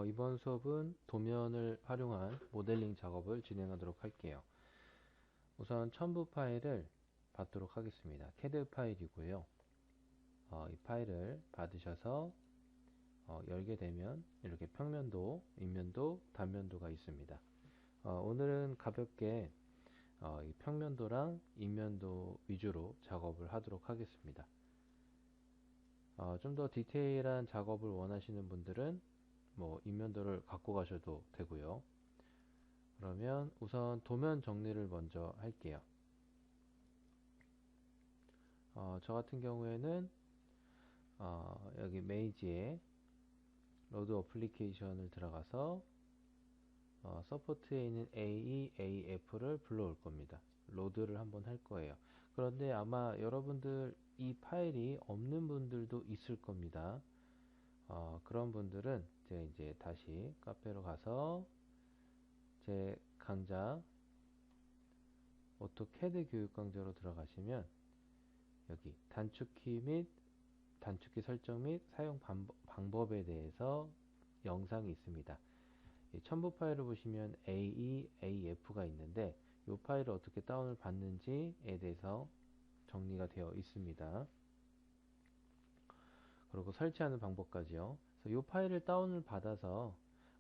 이번 수업은 도면을 활용한 모델링 작업을 진행하도록 할게요. 우선 첨부 파일을 받도록 하겠습니다. CAD 파일이고요. 이 파일을 받으셔서 열게 되면 이렇게 평면도, 인면도, 단면도가 있습니다. 오늘은 가볍게 이 평면도랑 인면도 위주로 작업을 하도록 하겠습니다. 좀 더 디테일한 작업을 원하시는 분들은 인면도를 갖고 가셔도 되고요. 그러면 우선 도면 정리를 먼저 할게요. 저 같은 경우에는 여기 메이지에 로드 어플리케이션을 들어가서 서포트에 있는 AE, AF를 불러올 겁니다. 로드를 한번 할 거예요. 그런데 아마 여러분들 이 파일이 없는 분들도 있을 겁니다. 그런 분들은 이제 다시 카페로 가서 제 강좌 오토캐드 교육 강좌로 들어가시면 여기 단축키 설정 및 사용 방법에 대해서 영상이 있습니다. 이 첨부 파일을 보시면 AE, AF가 있는데 이 파일을 어떻게 다운을 받는지에 대해서 정리가 되어 있습니다. 그리고 설치하는 방법까지요. 그래서 이 파일을 다운을 받아서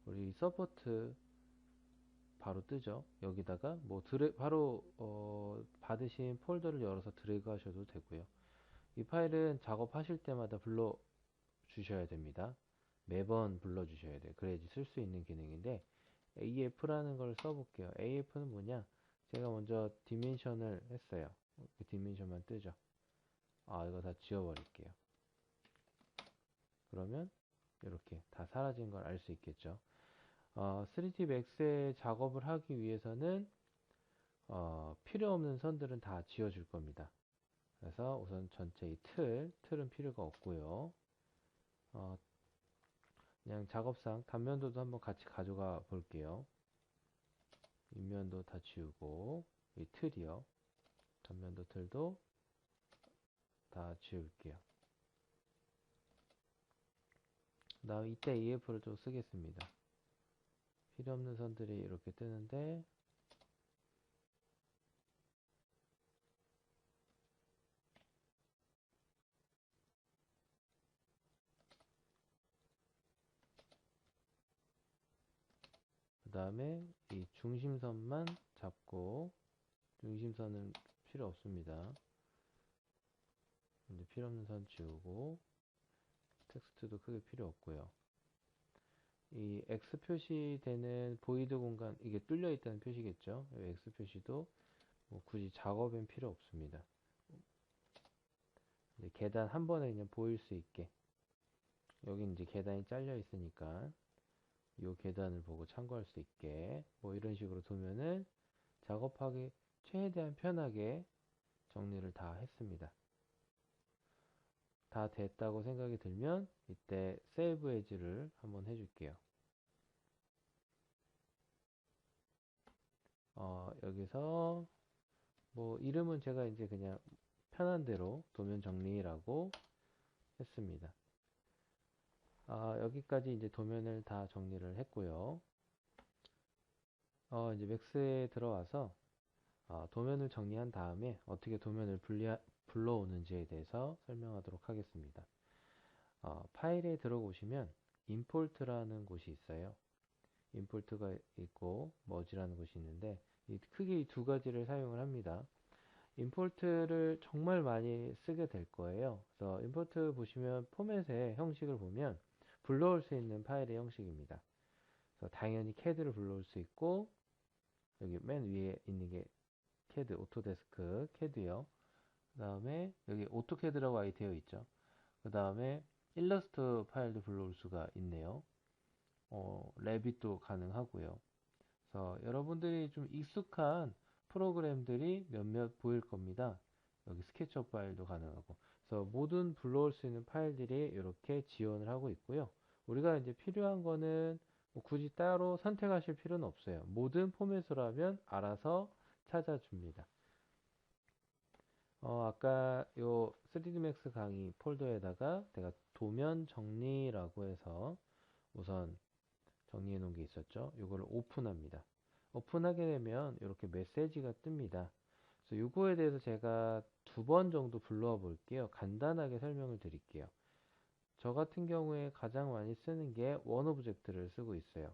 우리 서포트 바로 뜨죠. 여기다가 바로 받으신 폴더를 열어서 드래그 하셔도 되고요. 이 파일은 작업하실 때마다 불러 주셔야 됩니다. 매번 불러 주셔야 돼요. 그래야지 쓸 수 있는 기능인데 AF라는 걸 써볼게요. AF는 뭐냐? 제가 먼저 디멘션을 했어요. 그 디멘션만 뜨죠. 이거 다 지워버릴게요. 그러면 이렇게 다 사라진 걸 알 수 있겠죠. 3D Max의 작업을 하기 위해서는 필요 없는 선들은 다 지워줄 겁니다. 그래서 우선 전체 이 틀은 필요가 없고요. 그냥 작업상 단면도도 한번 같이 가져가 볼게요. 인면도 다 지우고 이 틀이요. 단면도 틀도 다 지울게요. 그 다음 이때 EF를 좀 쓰겠습니다. 필요 없는 선들이 이렇게 뜨는데 그 다음에 이 중심선만 잡고 중심선은 필요 없습니다. 이제 필요 없는 선 지우고 텍스트도 크게 필요 없고요. 이 X 표시되는 보이드 공간 이게 뚫려 있다는 표시겠죠. X 표시도 굳이 작업엔 필요 없습니다. 이제 계단 한 번에 그냥 보일 수 있게 여기 이제 계단이 잘려 있으니까 이 계단을 보고 참고할 수 있게 이런 식으로 두면은 작업하기 최대한 편하게 정리를 다 했습니다. 다 됐다고 생각이 들면 이때 세이브 에즈를 한번 해줄게요. 여기서 이름은 제가 이제 그냥 편한 대로 도면 정리라고 했습니다. 여기까지 이제 도면을 다 정리를 했고요. 이제 맥스에 들어와서 도면을 정리한 다음에 어떻게 도면을 불러오는지에 대해서 설명하도록 하겠습니다. 파일에 들어오시면 임포트라는 곳이 있어요. 임포트가 있고 머지라는 곳이 있는데 크게 이 두 가지를 사용을 합니다. 임포트를 정말 많이 쓰게 될 거예요. 그래서 임포트 보시면 포맷의 형식을 보면 불러올 수 있는 파일의 형식입니다. 그래서 당연히 CAD를 불러올 수 있고 여기 맨 위에 있는 게 CAD, 오토데스크, CAD요. 그 다음에 여기 오토캐드라고 아예 되어 있죠. 그 다음에 일러스트 파일도 불러올 수가 있네요. 레빗도 가능하고요. 그래서 여러분들이 좀 익숙한 프로그램들이 몇몇 보일 겁니다. 여기 스케치업 파일도 가능하고. 그래서 모든 불러올 수 있는 파일들이 이렇게 지원을 하고 있고요. 우리가 이제 필요한 거는 굳이 따로 선택하실 필요는 없어요. 모든 포맷으로 하면 알아서 찾아줍니다. 아까 요 3D Max 강의 폴더에다가 내가 도면 정리라고 해서 우선 정리해 놓은 게 있었죠. 이거를 오픈합니다. 오픈하게 되면 이렇게 메시지가 뜹니다. 그래서 이거에 대해서 제가 2번 정도 불러와 볼게요. 간단하게 설명을 드릴게요. 저 같은 경우에 가장 많이 쓰는 게 원 오브젝트를 쓰고 있어요.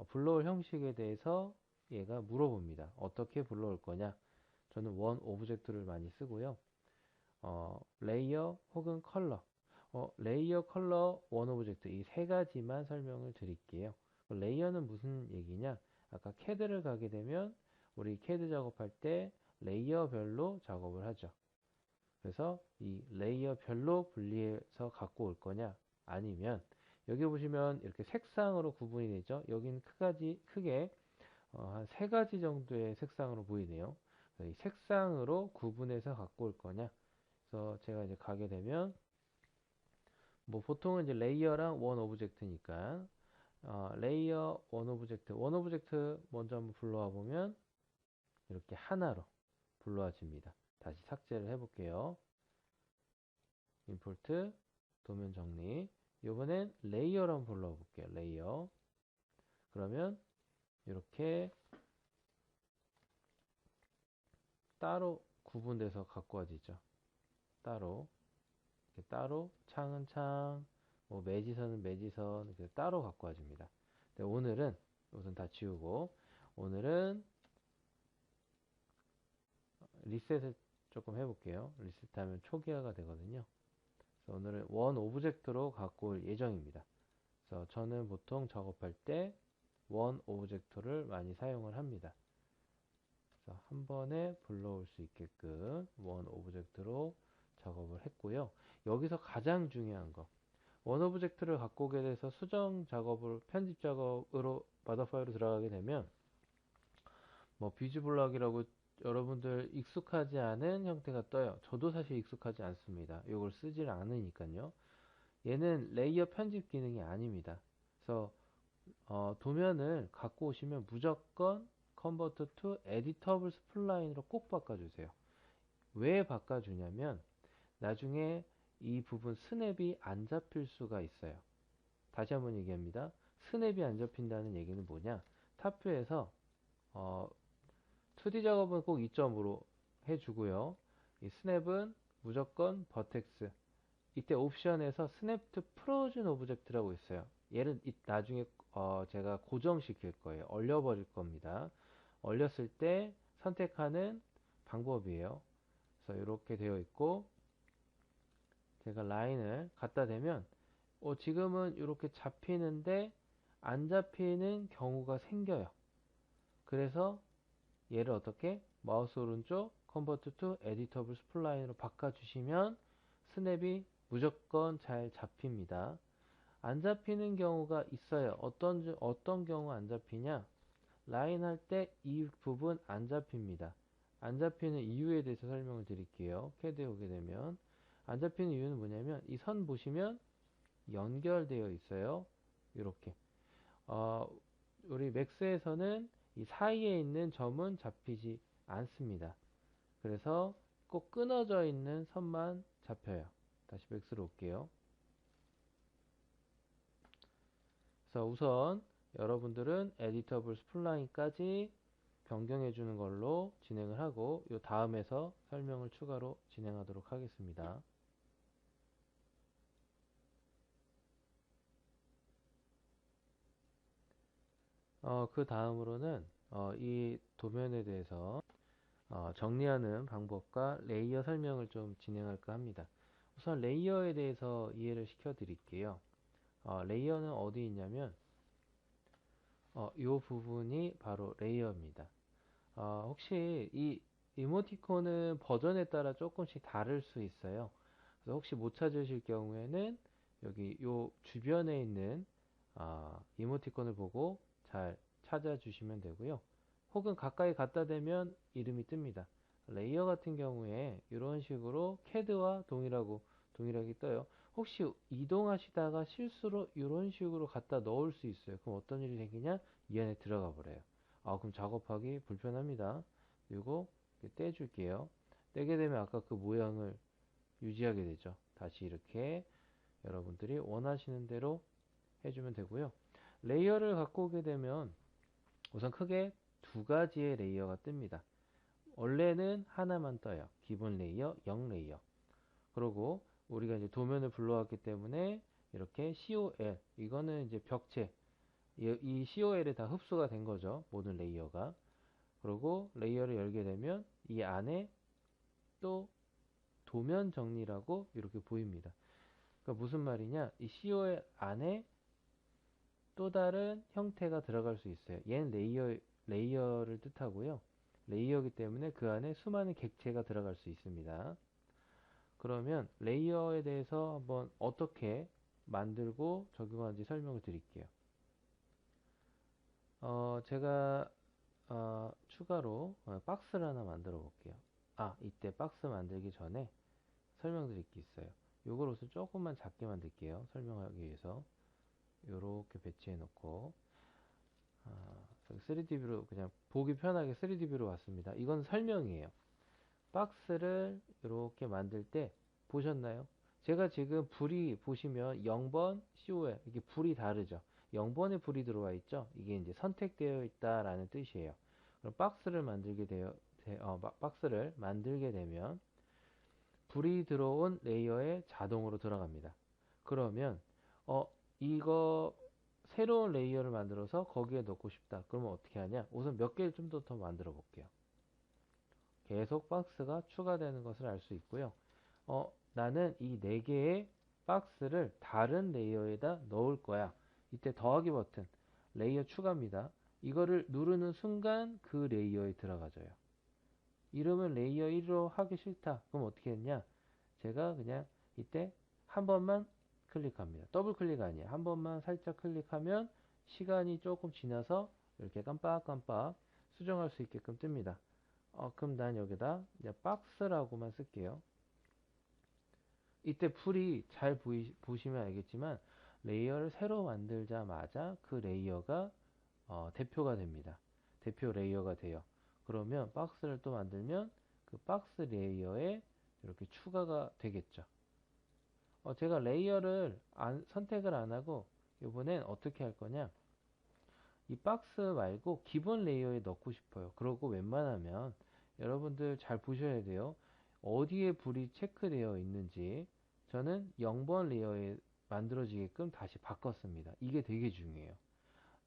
불러올 형식에 대해서 얘가 물어봅니다. 어떻게 불러올 거냐? 저는 원 오브젝트를 많이 쓰고요. 레이어 혹은 컬러. 레이어, 컬러, 원 오브젝트 이 세 가지만 설명을 드릴게요. 레이어는 무슨 얘기냐? 아까 CAD를 가게 되면 우리 CAD 작업할 때 레이어별로 작업을 하죠. 그래서 이 레이어별로 분리해서 갖고 올 거냐? 아니면 여기 보시면 이렇게 색상으로 구분이 되죠. 여긴 크게 한 3가지 정도의 색상으로 보이네요. 이 색상으로 구분해서 갖고 올 거냐? 그래서 제가 이제 가게 되면 뭐 보통은 이제 레이어랑 원 오브젝트니까 레이어 원 오브젝트 먼저 한번 불러와 보면 이렇게 하나로 불러와집니다. 다시 삭제를 해볼게요. 임포트 도면 정리. 이번엔 레이어로 한번 불러와 볼게요. 레이어. 그러면 이렇게 따로 구분돼서 갖고 와지죠. 따로 이렇게 따로 창은 창, 뭐 매지선은 매지선 이렇게 따로 갖고 와집니다. 오늘은 우선 다 지우고 오늘은 리셋을 조금 해볼게요. 리셋하면 초기화가 되거든요. 그래서 오늘은 원 오브젝트로 갖고 올 예정입니다. 그래서 저는 보통 작업할 때 원 오브젝트를 많이 사용을 합니다. 그래서 한 번에 불러올 수 있게끔 원 오브젝트로 작업을 했고요. 여기서 가장 중요한 거, 원 오브젝트를 갖고 오게 돼서 수정 작업을 편집 작업으로 바다 파일로 들어가게 되면 뭐 비즈블럭이라고 여러분들 익숙하지 않은 형태가 떠요. 저도 사실 익숙하지 않습니다. 이걸 쓰질 않으니까요. 얘는 레이어 편집 기능이 아닙니다. 그래서 도면을 갖고 오시면 무조건 Convert to Editable Spline으로 꼭 바꿔주세요. 왜 바꿔주냐면 나중에 이 부분 스냅이 안 잡힐 수가 있어요. 다시 한번 얘기합니다. 스냅이 안 잡힌다는 얘기는 뭐냐? 탑뷰에서 2D 작업은 꼭 2점으로 해주고요. 이 스냅은 무조건 버텍스. 이때 옵션에서 스냅 투 프로즌 오브젝트라고 있어요. 얘를 나중에 제가 고정시킬 거예요. 얼려버릴 겁니다. 얼렸을 때 선택하는 방법이에요. 그래서 이렇게 되어 있고 제가 라인을 갖다 대면 지금은 이렇게 잡히는데 안 잡히는 경우가 생겨요. 그래서 얘를 어떻게 마우스 오른쪽 Convert to Editable Spline으로 바꿔주시면 스냅이 무조건 잘 잡힙니다. 안 잡히는 경우가 있어요. 어떤 경우 안 잡히냐? 라인 할 때 이 부분 안 잡힙니다. 안 잡히는 이유에 대해서 설명을 드릴게요. CAD에 오게 되면 안 잡히는 이유는 뭐냐면 이 선 보시면 연결되어 있어요. 이렇게 우리 맥스에서는 이 사이에 있는 점은 잡히지 않습니다. 그래서 꼭 끊어져 있는 선만 잡혀요. 다시 맥스로 올게요. 그래서 우선 여러분들은 에디터블 스플라인까지 변경해 주는 걸로 진행을 하고 이 다음에서 설명을 추가로 진행하도록 하겠습니다. 그 다음으로는 이 도면에 대해서 정리하는 방법과 레이어 설명을 좀 진행할까 합니다. 우선 레이어에 대해서 이해를 시켜 드릴게요. 레이어는 어디 있냐면 이 부분이 바로 레이어입니다. 혹시 이 이모티콘은 버전에 따라 조금씩 다를 수 있어요. 그래서 혹시 못 찾으실 경우에는 여기 요 주변에 있는 이모티콘을 보고 잘 찾아주시면 되고요. 혹은 가까이 갖다 대면 이름이 뜹니다. 레이어 같은 경우에 이런 식으로 CAD와 동일하게 떠요. 혹시 이동하시다가 실수로 이런 식으로 갖다 넣을 수 있어요. 그럼 어떤 일이 생기냐? 이 안에 들어가 버려요. 그럼 작업하기 불편합니다. 그리고 떼줄게요. 떼게 되면 아까 그 모양을 유지하게 되죠. 다시 이렇게 여러분들이 원하시는 대로 해주면 되고요. 레이어를 갖고 오게 되면 우선 크게 두 가지의 레이어가 뜹니다. 원래는 하나만 떠요. 기본 레이어, 0 레이어. 그리고 우리가 이제 도면을 불러왔기 때문에 이렇게 COL, 이거는 이제 벽체, 이 COL에 다 흡수가 된 거죠. 모든 레이어가. 그리고 레이어를 열게 되면 이 안에 또 도면 정리라고 이렇게 보입니다. 그러니까 무슨 말이냐? 이 COL 안에 또 다른 형태가 들어갈 수 있어요. 얘는 레이어를 뜻하고요. 레이어이기 때문에 그 안에 수많은 객체가 들어갈 수 있습니다. 그러면 레이어에 대해서 한번 어떻게 만들고 적용하는지 설명을 드릴게요. 제가 추가로 박스를 하나 만들어 볼게요. 이때 박스 만들기 전에 설명드릴 게 있어요. 요걸 우선 조금만 작게 만들게요. 설명하기 위해서. 요렇게 배치해 놓고 3D뷰로 그냥 보기 편하게 3D뷰로 왔습니다. 이건 설명이에요. 박스를 이렇게 만들 때 보셨나요? 제가 지금 불이 보시면 0번 COL 이게 불이 다르죠. 0번에 불이 들어와 있죠. 이게 이제 선택되어 있다라는 뜻이에요. 그럼 박스를 만들게 되면 불이 들어온 레이어에 자동으로 들어갑니다. 그러면 이거 새로운 레이어를 만들어서 거기에 넣고 싶다. 그러면 어떻게 하냐? 우선 몇 개를 좀 더 만들어 볼게요. 계속 박스가 추가되는 것을 알 수 있고요. 나는 이 4개의 박스를 다른 레이어에다 넣을 거야. 이때 더하기 버튼, 레이어 추가입니다. 이거를 누르는 순간 그 레이어에 들어가져요. 이름은 레이어 1로 하기 싫다. 그럼 어떻게 했냐? 제가 그냥 이때 한 번만 클릭합니다. 더블 클릭 아니에요. 한 번만 살짝 클릭하면 시간이 조금 지나서 이렇게 깜빡깜빡 수정할 수 있게끔 뜹니다. 그럼 난 여기다 이제 박스라고만 쓸게요. 이때 풀이 잘 보시면 알겠지만 레이어를 새로 만들자마자 그 레이어가 대표가 됩니다. 대표 레이어가 돼요. 그러면 박스를 또 만들면 그 박스 레이어에 이렇게 추가가 되겠죠. 제가 레이어를 선택을 안 하고 이번엔 어떻게 할 거냐? 이 박스 말고 기본 레이어에 넣고 싶어요. 그러고 웬만하면 여러분들 잘 보셔야 돼요. 어디에 불이 체크되어 있는지 저는 0번 레이어에 만들어지게끔 다시 바꿨습니다. 이게 되게 중요해요.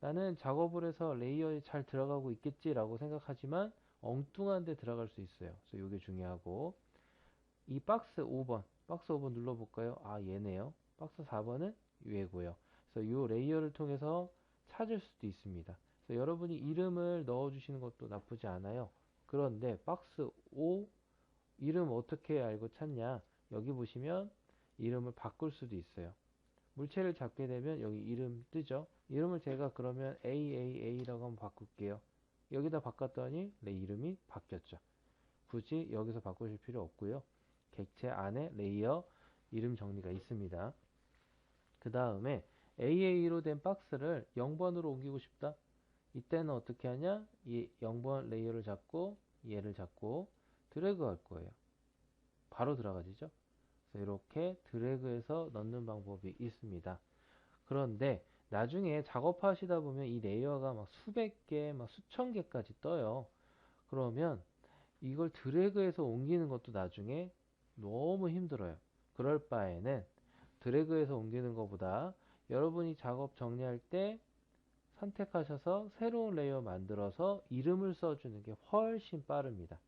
나는 작업을 해서 레이어에 잘 들어가고 있겠지라고 생각하지만 엉뚱한 데 들어갈 수 있어요. 그래서 이게 중요하고 이 박스 5번 눌러볼까요? 얘네요. 박스 4번은 얘고요. 그래서 이 레이어를 통해서 찾을 수도 있습니다. 그래서 여러분이 이름을 넣어주시는 것도 나쁘지 않아요. 그런데 박스 5 이름 어떻게 알고 찾냐? 여기 보시면 이름을 바꿀 수도 있어요. 물체를 잡게 되면 여기 이름 뜨죠? 이름을 제가 그러면 AAA라고 한번 바꿀게요. 여기다 바꿨더니 내 이름이 바뀌었죠. 굳이 여기서 바꾸실 필요 없고요. 객체 안에 레이어 이름 정리가 있습니다. 그 다음에 AA로 된 박스를 0번으로 옮기고 싶다. 이때는 어떻게 하냐? 이 0번 레이어를 잡고 얘를 잡고 드래그 할 거예요. 바로 들어가지죠. 그래서 이렇게 드래그해서 넣는 방법이 있습니다. 그런데 나중에 작업하시다 보면 이 레이어가 막 수백 개, 막 수천 개까지 떠요. 그러면 이걸 드래그해서 옮기는 것도 나중에 너무 힘들어요. 그럴 바에는 드래그해서 옮기는 것보다 여러분이 작업 정리할 때 선택하셔서 새로운 레이어 만들어서 이름을 써주는 게 훨씬 빠릅니다.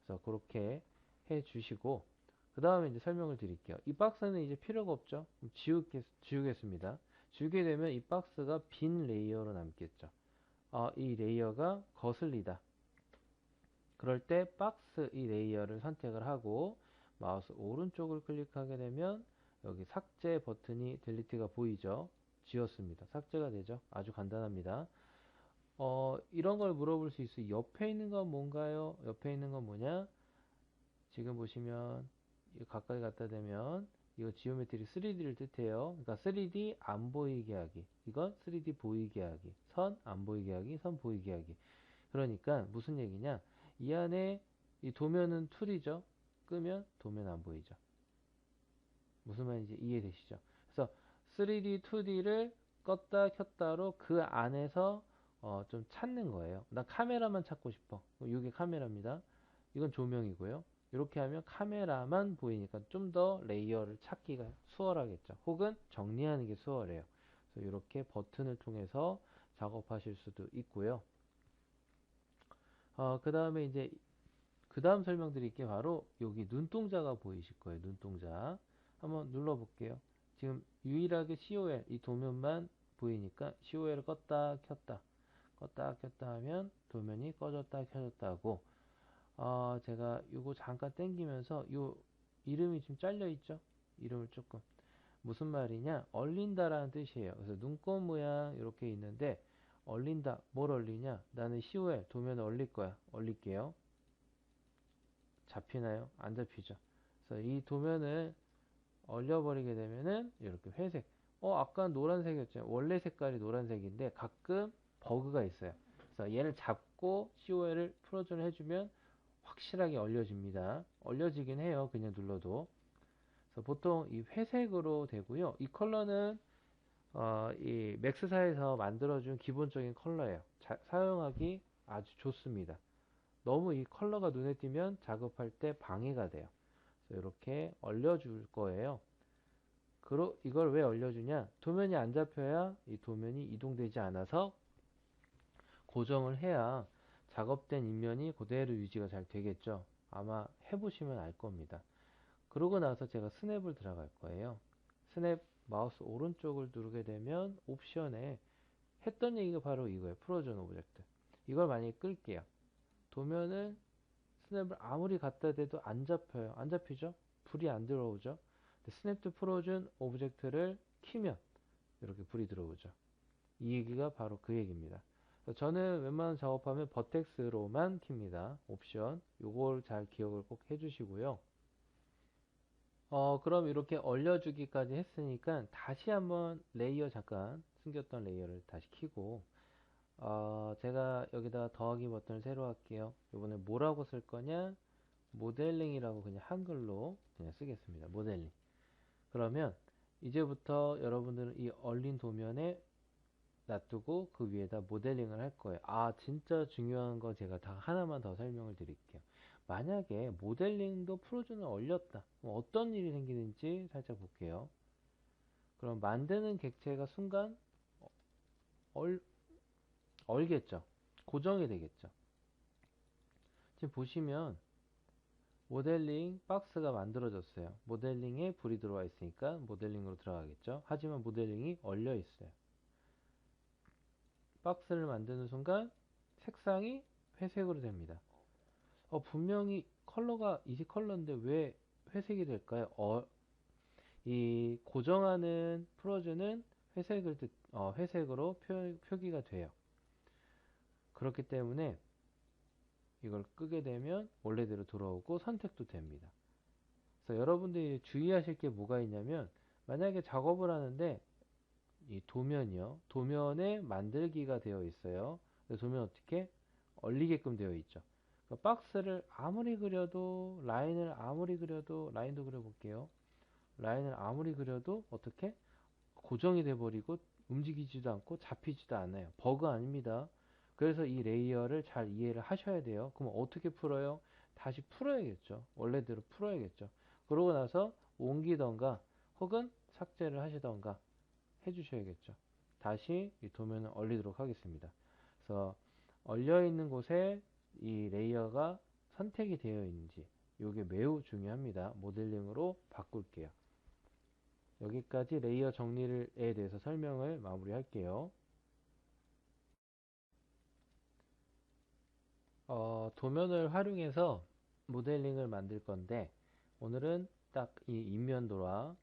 그래서 그렇게 해 주시고 그 다음에 이제 설명을 드릴게요. 이 박스는 이제 필요가 없죠. 지우겠습니다. 지우게 되면 이 박스가 빈 레이어로 남겠죠. 이 레이어가 거슬리다. 그럴 때 박스 이 레이어를 선택을 하고 마우스 오른쪽을 클릭하게 되면 여기 삭제 버튼이 딜리트가 보이죠. 지웠습니다. 삭제가 되죠. 아주 간단합니다. 이런 걸 물어볼 수 있어요. 옆에 있는 건 뭔가요? 옆에 있는 건 뭐냐? 지금 보시면 이거 가까이 갖다 대면 이거 지오메트리 3D를 뜻해요. 그러니까 3D 안 보이게 하기. 이건 3D 보이게 하기. 선 안 보이게 하기. 선 보이게 하기. 그러니까 무슨 얘기냐? 이 안에 이 도면은 툴이죠. 끄면 도면 안 보이죠. 무슨 말인지 이해되시죠? 그래서 3D, 2D를 껐다 켰다로 그 안에서 좀 찾는 거예요. 나 카메라만 찾고 싶어. 이게 카메라입니다. 이건 조명이고요. 이렇게 하면 카메라만 보이니까 좀 더 레이어를 찾기가 수월하겠죠. 혹은 정리하는 게 수월해요. 그래서 이렇게 버튼을 통해서 작업하실 수도 있고요. 그 다음에 이제 그 다음 설명드릴 게 바로 여기 눈동자가 보이실 거예요. 눈동자. 한번 눌러볼게요. 지금 유일하게 COL 이 도면만 보이니까 COL을 껐다 켰다 하면 도면이 꺼졌다 켜졌다 하고 제가 요거 잠깐 당기면서 요 이름이 지금 잘려 있죠? 이름을 조금 무슨 말이냐? 얼린다라는 뜻이에요. 그래서 눈꽃 모양 이렇게 있는데 얼린다. 뭘 얼리냐? 나는 COL 도면을 얼릴 거야. 얼릴게요. 잡히나요? 안 잡히죠. 그래서 이 도면을 얼려버리게 되면은 이렇게 회색. 아까 노란색이었죠. 원래 색깔이 노란색인데 가끔 버그가 있어요. 그래서 얘를 잡고 COL을 프로즌을 해주면 확실하게 얼려집니다. 얼려지긴 해요. 그냥 눌러도. 그래서 보통 이 회색으로 되고요. 이 컬러는 이 맥스사에서 만들어준 기본적인 컬러예요. 사용하기 아주 좋습니다. 너무 이 컬러가 눈에 띄면 작업할 때 방해가 돼요. 그래서 이렇게 얼려줄 거예요. 이걸 왜 얼려주냐? 도면이 안 잡혀야 이 도면이 이동되지 않아서 고정을 해야 작업된 인면이 그대로 유지가 잘 되겠죠. 아마 해보시면 알 겁니다. 그러고 나서 제가 스냅을 들어갈 거예요. 스냅 마우스 오른쪽을 누르게 되면 옵션에 했던 얘기가 바로 이거예요. 프로전 오브젝트. 이걸 만약에 끌게요. 도면을 스냅을 아무리 갖다 대도 안 잡혀요. 안 잡히죠? 불이 안 들어오죠? 스냅 투 프로즌 오브젝트를 키면 이렇게 불이 들어오죠. 이 얘기가 바로 그 얘기입니다. 저는 웬만한 작업하면 버텍스로만 킵니다. 옵션. 요걸 잘 기억을 꼭 해주시고요. 그럼 이렇게 얼려주기까지 했으니까 다시 한번 레이어 잠깐 숨겼던 레이어를 다시 키고 제가 여기다가 더하기 버튼을 새로 할게요. 이번에 뭐라고 쓸 거냐? 모델링이라고 그냥 한글로 그냥 쓰겠습니다. 모델링. 그러면 이제부터 여러분들은 이 얼린 도면에 놔두고 그 위에다 모델링을 할 거예요. 진짜 중요한 거 제가 다 하나만 더 설명을 드릴게요. 만약에 모델링도 프로즌을 얼렸다. 그럼 어떤 일이 생기는지 살짝 볼게요. 그럼 만드는 객체가 순간 얼, 얼겠죠. 고정이 되겠죠. 지금 보시면 모델링 박스가 만들어졌어요. 모델링에 불이 들어와 있으니까 모델링으로 들어가겠죠. 하지만 모델링이 얼려 있어요. 박스를 만드는 순간 색상이 회색으로 됩니다. 분명히 컬러가 이지 컬러인데 왜 회색이 될까요? 이 고정하는 프로즈는 회색으로 표기가 돼요. 그렇기 때문에 이걸 끄게 되면 원래대로 돌아오고 선택도 됩니다. 그래서 여러분들이 주의하실 게 뭐가 있냐면 만약에 작업을 하는데 이 도면이요. 도면에 만들기가 되어 있어요. 그래서 도면 어떻게 얼리게끔 되어 있죠. 그러니까 박스를 아무리 그려도 라인도 그려볼게요. 라인을 아무리 그려도 어떻게 고정이 돼 버리고 움직이지도 않고 잡히지도 않아요. 버그 아닙니다. 그래서 이 레이어를 잘 이해를 하셔야 돼요. 그럼 어떻게 풀어요? 다시 풀어야겠죠. 원래대로 풀어야겠죠. 그러고 나서 옮기던가 혹은 삭제를 하시던가 해주셔야겠죠. 다시 이 도면을 얼리도록 하겠습니다. 그래서 얼려 있는 곳에 이 레이어가 선택이 되어 있는지 이게 매우 중요합니다. 모델링으로 바꿀게요. 여기까지 레이어 정리에 대해서 설명을 마무리할게요. 도면을 활용해서 모델링을 만들 건데 오늘은 딱 이 인면도와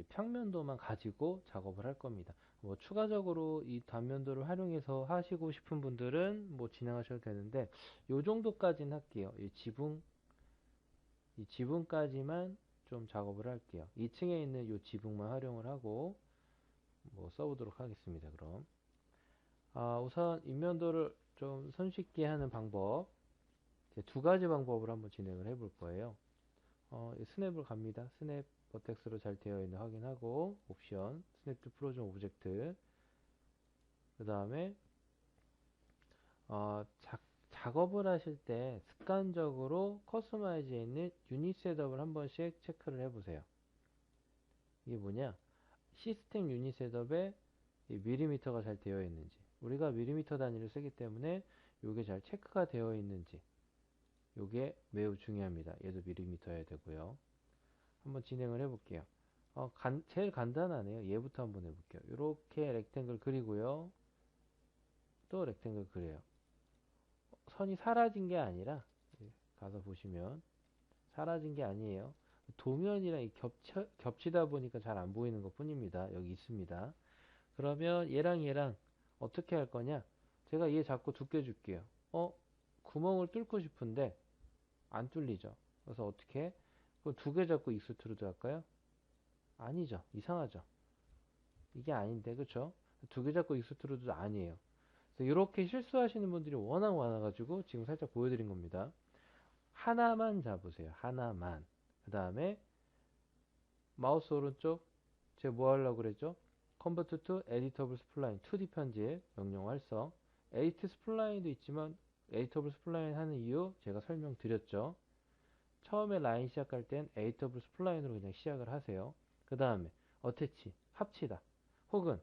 평면도만 가지고 작업을 할 겁니다. 뭐 추가적으로 이 단면도를 활용해서 하시고 싶은 분들은 뭐 진행하셔도 되는데 요 정도까지는 할게요. 이 지붕까지만 좀 작업을 할게요. 2층에 있는 요 지붕만 활용을 하고 뭐 써보도록 하겠습니다. 그럼 우선 인면도를 좀 손쉽게 하는 방법 두 가지 방법을 한번 진행을 해볼 거예요. 스냅을 갑니다. 스냅 버텍스로 잘 되어 있는 확인하고 옵션 스냅 투 프로즌 오브젝트 그 다음에 작업을 하실 때 습관적으로 커스터마이즈에 있는 유닛 셋업을 한 번씩 체크를 해보세요. 이게 뭐냐? 시스템 유닛 셋업에 이 밀리미터가 잘 되어 있는지, 우리가 밀리미터 단위를 쓰기 때문에 이게 잘 체크가 되어 있는지, 이게 매우 중요합니다. 얘도 밀리미터여야 되고요. 한번 진행을 해볼게요. 제일 간단하네요. 얘부터 한번 해볼게요. 이렇게 렉탱글 그리고요. 또 렉탱글 그려요. 선이 사라진 게 아니라, 가서 보시면 사라진 게 아니에요. 도면이랑 겹치다 보니까 잘 안 보이는 것 뿐입니다. 여기 있습니다. 그러면 얘랑 어떻게 할 거냐? 제가 얘 자꾸 두께 줄게요. 구멍을 뚫고 싶은데 안 뚫리죠. 그래서 어떻게? 그럼 두 개 잡고 익스트루드 할까요? 아니죠. 이상하죠. 이게 아닌데, 그쵸? 두 개 잡고 익스트루드도 아니에요. 그래서 이렇게 실수하시는 분들이 워낙 많아가지고 지금 살짝 보여드린 겁니다. 하나만 잡으세요. 하나만. 그 다음에 마우스 오른쪽 제가 뭐 하려고 그랬죠? Convert to Editable Spline 2D 편집 명령 활성. Edit Spline도 있지만 Editable Spline 하는 이유 제가 설명드렸죠. 처음에 라인 시작할 땐 Editable Spline으로 그냥 시작을 하세요. 그 다음에 어태치 합치다. 혹은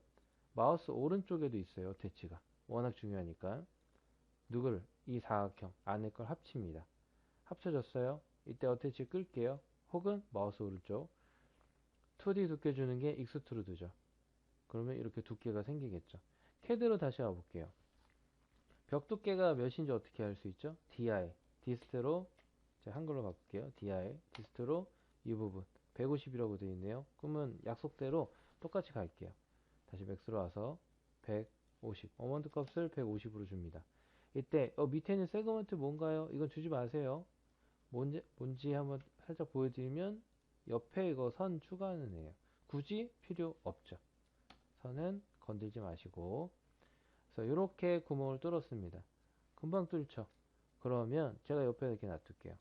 마우스 오른쪽에도 있어요. 어태치가 워낙 중요하니까 이 사각형 안에 걸 합칩니다. 합쳐졌어요. 이때 어태치 끌게요. 혹은 마우스 오른쪽 2D 두께 주는 게 익스트루드죠. 그러면 이렇게 두께가 생기겠죠. 캐드로 다시 와볼게요. 벽 두께가 몇인지 어떻게 알 수 있죠? DI, 디스트로, 제가 한글로 바꿀게요. DI, 디스트로 이 부분 150이라고 되어 있네요. 그러면 약속대로 똑같이 갈게요. 다시 맥스로 와서 150, 어먼트 값을 150으로 줍니다. 이때 밑에 있는 세그먼트 뭔가요? 이건 주지 마세요. 뭔지 한번 살짝 보여드리면 옆에 이거 선 추가는 해요. 굳이 필요 없죠. 선은 건들지 마시고. 그래서 이렇게 구멍을 뚫었습니다. 금방 뚫죠. 그러면 제가 옆에 이렇게 놔둘게요.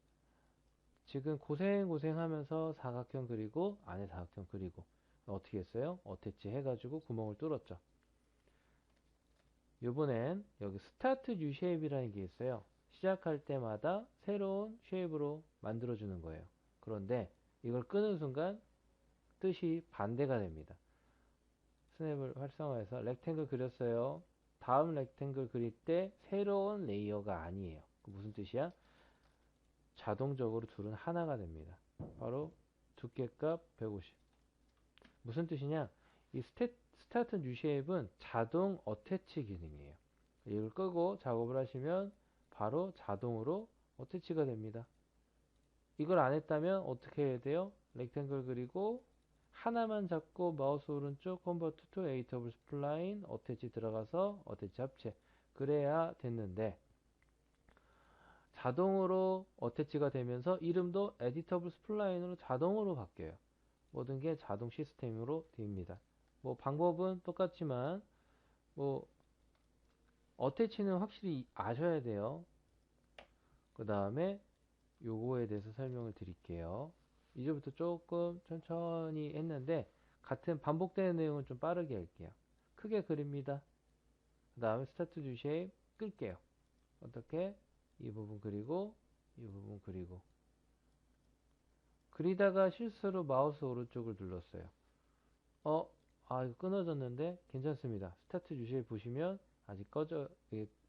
지금 고생하면서 사각형 그리고 안에 사각형 그리고 어떻게 했어요? 어태치 해가지고 구멍을 뚫었죠. 이번엔 여기 스타트 뉴 쉐입이라는 게 있어요. 시작할 때마다 새로운 쉐입으로 만들어주는 거예요. 그런데 이걸 끄는 순간 뜻이 반대가 됩니다. 스냅을 활성화해서 렉탱글 그렸어요. 다음 렉탱글 그릴 때 새로운 레이어가 아니에요. 무슨 뜻이야? 자동적으로 둘은 하나가 됩니다. 바로 두께값 150. 무슨 뜻이냐? 이 스타트 뉴 쉐입은 자동 어태치 기능이에요. 이걸 끄고 작업을 하시면 바로 자동으로 어태치가 됩니다. 이걸 안 했다면 어떻게 해야 돼요? 렉탱글 그리고 하나만 잡고 마우스 오른쪽 Convert to Editable Spline 어태치 들어가서 어태치 합체. 그래야 됐는데 자동으로 어태치가 되면서 이름도 Editable Spline으로 자동으로 바뀌어요. 모든 게 자동 시스템으로 됩니다. 뭐 방법은 똑같지만 뭐 어태치는 확실히 아셔야 돼요. 그 다음에 요거에 대해서 설명을 드릴게요. 이제부터 조금 천천히 했는데 같은 반복되는 내용은 좀 빠르게 할게요. 크게 그립니다. 그 다음에 스타트 주 쉐입 끌게요. 어떻게? 이 부분 그리고 이 부분 그리고 그리다가 실수로 마우스 오른쪽을 눌렀어요. 이거 끊어졌는데 괜찮습니다. 스타트 주 쉐입 보시면 아직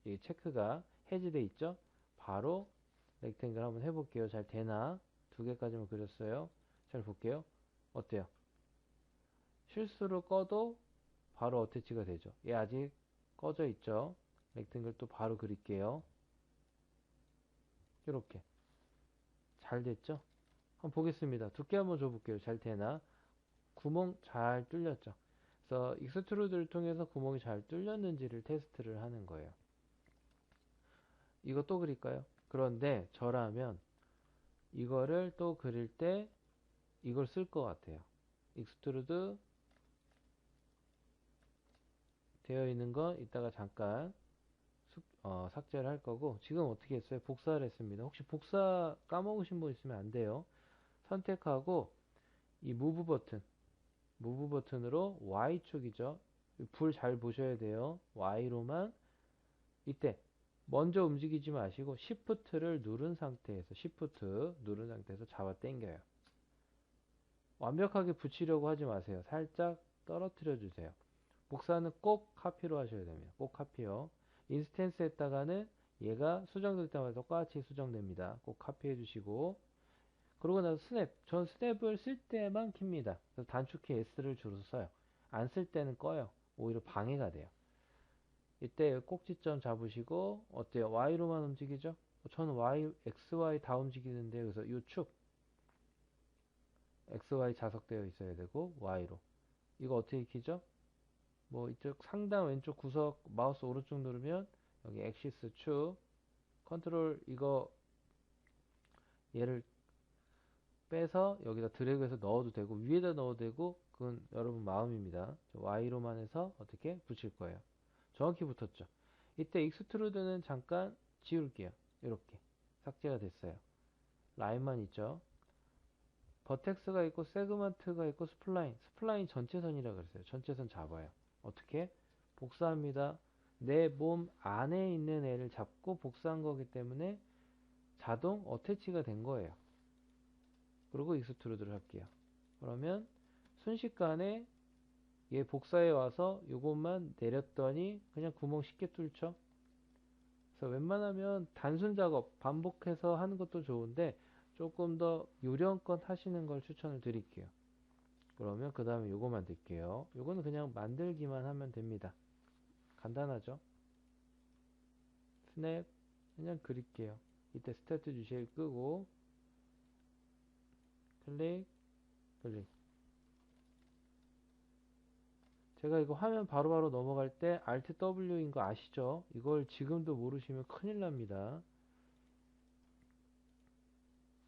이 체크가 해지돼 있죠? 바로 렉탱글 한번 해볼게요. 잘 되나? 두 개까지만 그렸어요. 잘 볼게요. 어때요? 실수로 꺼도 바로 어태치가 되죠. 얘 아직 꺼져 있죠? 렉탱글 또 바로 그릴게요. 이렇게 잘 됐죠? 한번 보겠습니다. 두께 한번 줘볼게요. 잘 되나? 구멍 잘 뚫렸죠? 그래서 익스트루드를 통해서 구멍이 잘 뚫렸는지를 테스트를 하는 거예요. 이거 또 그릴까요? 그런데 저라면 이거를 또 그릴 때 이걸 쓸 것 같아요. 익스트루드 되어 있는 거 이따가 잠깐 삭제를 할 거고 지금 어떻게 했어요? 복사를 했습니다. 혹시 복사 까먹으신 분 있으면 안 돼요. 선택하고 이 무브 버튼으로 Y축이죠. 불 잘 보셔야 돼요. Y로만 이때 먼저 움직이지 마시고 Shift를 누른 상태에서 Shift 누른 상태에서 잡아 당겨요. 완벽하게 붙이려고 하지 마세요. 살짝 떨어뜨려 주세요. 복사는 꼭 카피로 하셔야 됩니다. 꼭 카피요. 인스턴스에다가는 얘가 수정될 때마다 똑같이 수정됩니다. 꼭 카피해 주시고 그러고 나서 스냅. 전 스냅을 쓸 때만 킵니다. 그래서 단축키 S를 주로 써요. 안 쓸 때는 꺼요. 오히려 방해가 돼요. 이때 꼭지점 잡으시고 어때요? Y로만 움직이죠? 저는 XY 다 움직이는데 그래서 이 축 XY 자석되어 있어야 되고 Y로 이거 어떻게 키죠? 뭐 이쪽 상단 왼쪽 구석 마우스 오른쪽 누르면 여기 엑시스 축 컨트롤 이거 얘를 빼서 여기다 드래그해서 넣어도 되고 위에다 넣어도 되고 그건 여러분 마음입니다. Y로만 해서 어떻게 붙일 거예요. 정확히 붙었죠. 이때 익스트루드는 잠깐 지울게요. 이렇게 삭제가 됐어요. 라인만 있죠. 버텍스가 있고 세그먼트가 있고 스플라인 전체선이라 그랬어요. 전체선 잡아요. 어떻게? 복사합니다. 내 몸 안에 있는 애를 잡고 복사한 거기 때문에 자동 어태치가 된 거예요. 그리고 익스트루드를 할게요. 그러면 순식간에 얘 복사해 와서 이것만 내렸더니 그냥 구멍 쉽게 뚫죠. 그래서 웬만하면 단순 작업 반복해서 하는 것도 좋은데 조금 더 요령껏 하시는 걸 추천을 드릴게요. 그러면 그 다음에 요거 만들게요. 요거는 그냥 만들기만 하면 됩니다. 간단하죠? 스냅 그냥 그릴게요. 이때 스타트 주시를 끄고 클릭 클릭. 제가 이거 화면 바로바로 넘어갈 때 Alt W인 거 아시죠? 이걸 지금도 모르시면 큰일 납니다.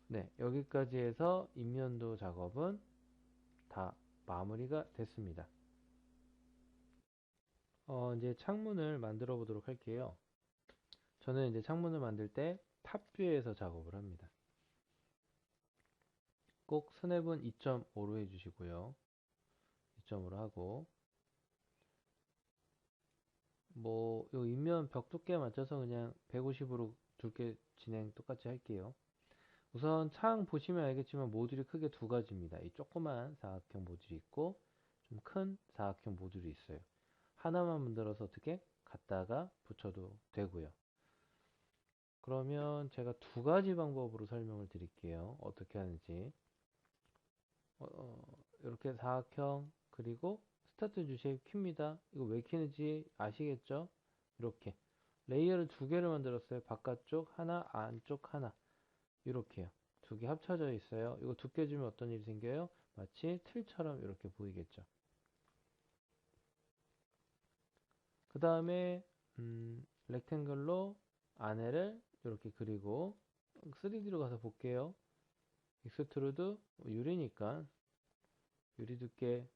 네, 여기까지 해서 인면도 작업은 다 마무리가 됐습니다. 이제 창문을 만들어 보도록 할게요. 저는 이제 창문을 만들 때 탑뷰에서 작업을 합니다. 꼭 스냅은 2.5로 해주시고요. 2.5로 하고 뭐 요 인면 벽 두께 맞춰서 그냥 150으로 두께 진행 똑같이 할게요. 우선 창 보시면 알겠지만 모듈이 크게 두 가지입니다. 이 조그만 사각형 모듈이 있고 좀 큰 사각형 모듈이 있어요. 하나만 만들어서 어떻게 갖다가 붙여도 되고요. 그러면 제가 두 가지 방법으로 설명을 드릴게요. 어떻게 하는지. 이렇게 사각형 그리고 스타트 주쉐입 큐입니다. 이거 왜 키는지 아시겠죠? 이렇게 레이어를 두 개를 만들었어요. 바깥쪽 하나, 안쪽 하나. 이렇게요. 두 개 합쳐져 있어요. 이거 두께 주면 어떤 일이 생겨요? 마치 틀처럼 이렇게 보이겠죠. 그 다음에 렉탱글로 안에를 이렇게 그리고 3D로 가서 볼게요. 익스트루드 유리니까 유리 두께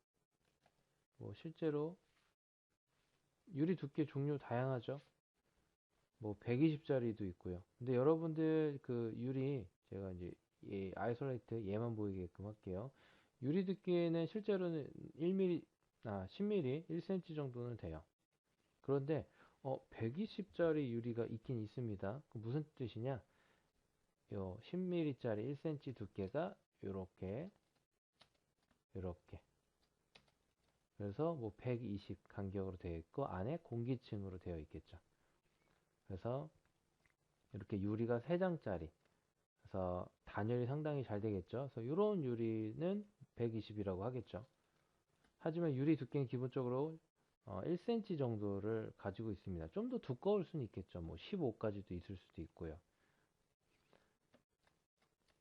뭐 실제로 유리 두께 종류 다양하죠. 뭐 120짜리도 있고요. 근데 여러분들 그 유리 제가 이제 이 아이솔레이트 얘만 보이게끔 할게요. 유리 두께는 실제로는 1mm, 10mm, 1cm 정도는 돼요. 그런데 120짜리 유리가 있긴 있습니다. 그 무슨 뜻이냐? 요 10mm짜리 1cm 두께가 요렇게 그래서 뭐 120 간격으로 되어 있고 안에 공기층으로 되어 있겠죠. 그래서 이렇게 유리가 3장짜리 그래서 단열이 상당히 잘 되겠죠. 그래서 이런 유리는 120이라고 하겠죠. 하지만 유리 두께는 기본적으로 1cm 정도를 가지고 있습니다. 좀 더 두꺼울 수는 있겠죠. 뭐 15까지도 있을 수도 있고요.